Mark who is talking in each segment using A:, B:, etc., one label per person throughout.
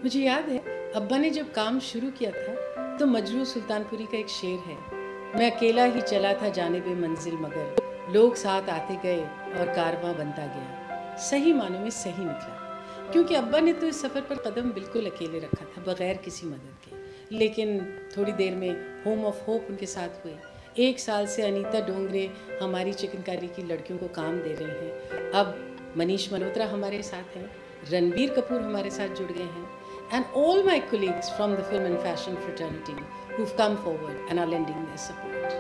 A: मुझे याद है अब्बा ने जब काम शुरू किया था तो मजरू सुल्तानपुरी का एक शेर है, मैं अकेला ही चला था जानिबे मंजिल मगर लोग साथ आते गए और कारवां बनता गया। सही मानों में सही निकला, क्योंकि अब्बा ने तो इस सफ़र पर कदम बिल्कुल अकेले रखा था, बग़ैर किसी मदद के। लेकिन थोड़ी देर में होम ऑफ होप उनके साथ हुए। 1 साल से अनीता डोंगरे हमारी चिकनकारी की लड़कियों को काम दे रही हैं। अब मनीष मल्होत्रा हमारे साथ हैं, रणबीर कपूर हमारे साथ जुड़ गए हैं, and all my colleagues from the film and fashion fraternity who've come forward and are lending their support.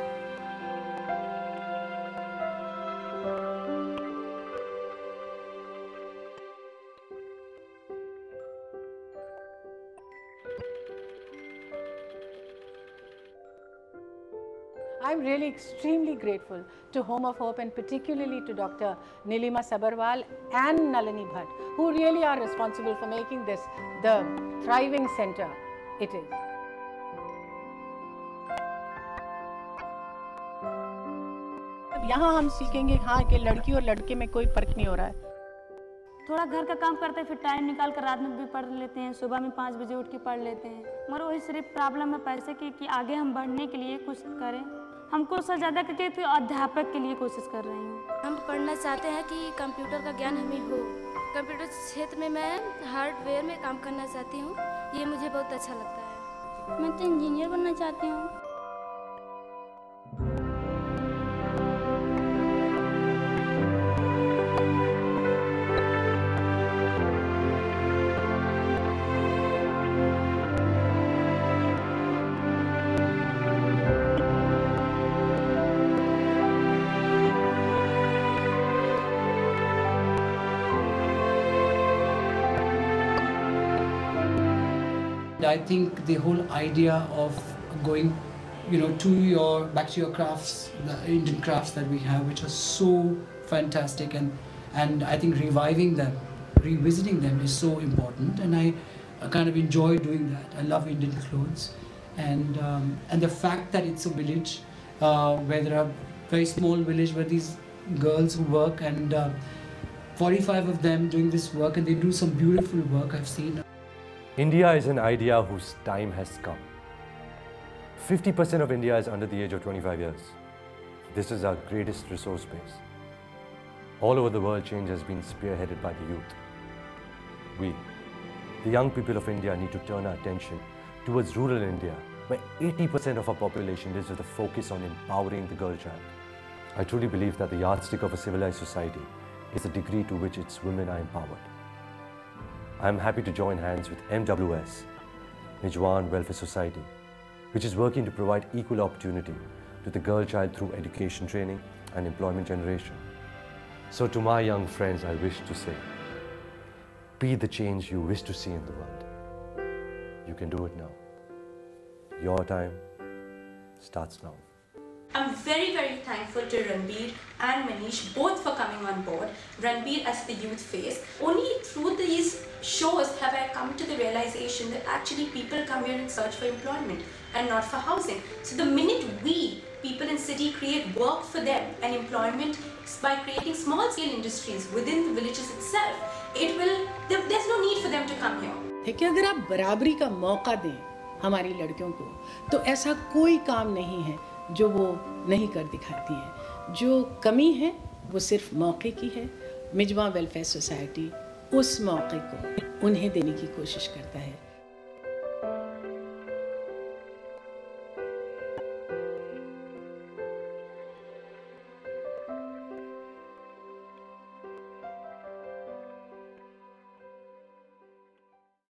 A: I'm really extremely grateful to Home of Hope and particularly to Dr. Nilima Sabarwal and Nalini Bhatt, who really are responsible for making this the thriving center it is. अब यहाँ हम सीखेंगे हाँ कि लड़की और लड़के में कोई फर्क नहीं हो रहा है।
B: थोड़ा घर का काम करते हैं, फिर टाइम निकाल कर रात में भी पढ़ लेते हैं, सुबह में 5 बजे उठ के पढ़ लेते हैं। मगर वही सिर्फ प्रॉब्लम है पैसे की कि आगे हम बढ़ने के लिए कुछ करें। हमको उससे ज़्यादा करके तो अध्यापक के लिए कोशिश कर रही हूँ।
C: हम पढ़ना चाहते हैं कि कंप्यूटर का ज्ञान हमें हो। कंप्यूटर क्षेत्र में मैं हार्डवेयर में काम करना चाहती हूँ, ये मुझे बहुत अच्छा लगता है।
B: मैं तो इंजीनियर बनना चाहती हूँ।
D: I think the whole idea of going, back to your crafts, the Indian crafts that we have, which are so fantastic, and I think reviving them, revisiting them is so important, and I kind of enjoy doing that. I love Indian clothes, and the fact that it's a village where there are very small village where these girls who work, and 45 of them doing this work, and they do some beautiful work I've seen.
E: India is an idea whose time has come. 50% of India is under the age of 25 years. This is our greatest resource base. All over the world, change has been spearheaded by the youth. We, the young people of India, need to turn our attention towards rural India, where 80% of our population lives with a focus on empowering the girl child. I truly believe that the yardstick of a civilized society is the degree to which its women are empowered. I am happy to join hands with MWS, Nijwan Welfare Society, which is working to provide equal opportunity to the girl child through education training and employment generation. So to my young friends, I wish to say, be the change you wish to see in the world. You can do it now. Your time starts now.
F: I'm very, very thankful to Ranbir and Manish both for coming on board. Ranbir as the youth face. Only through these shows have I come to the realization that actually people come here in search for employment and not for housing. So the minute we, people in city, create work for them and employment by creating small scale industries within the villages itself, there's no need for them to come here.
A: देखिए, अगर आप बराबरी का मौका दें हमारी लड़कियों को, तो ऐसा कोई काम नहीं है जो वो नहीं कर दिखाती है। जो कमी है वो सिर्फ मौके की है। मिजवा वेलफेयर सोसाइटी उस मौके को उन्हें देने की कोशिश करता है।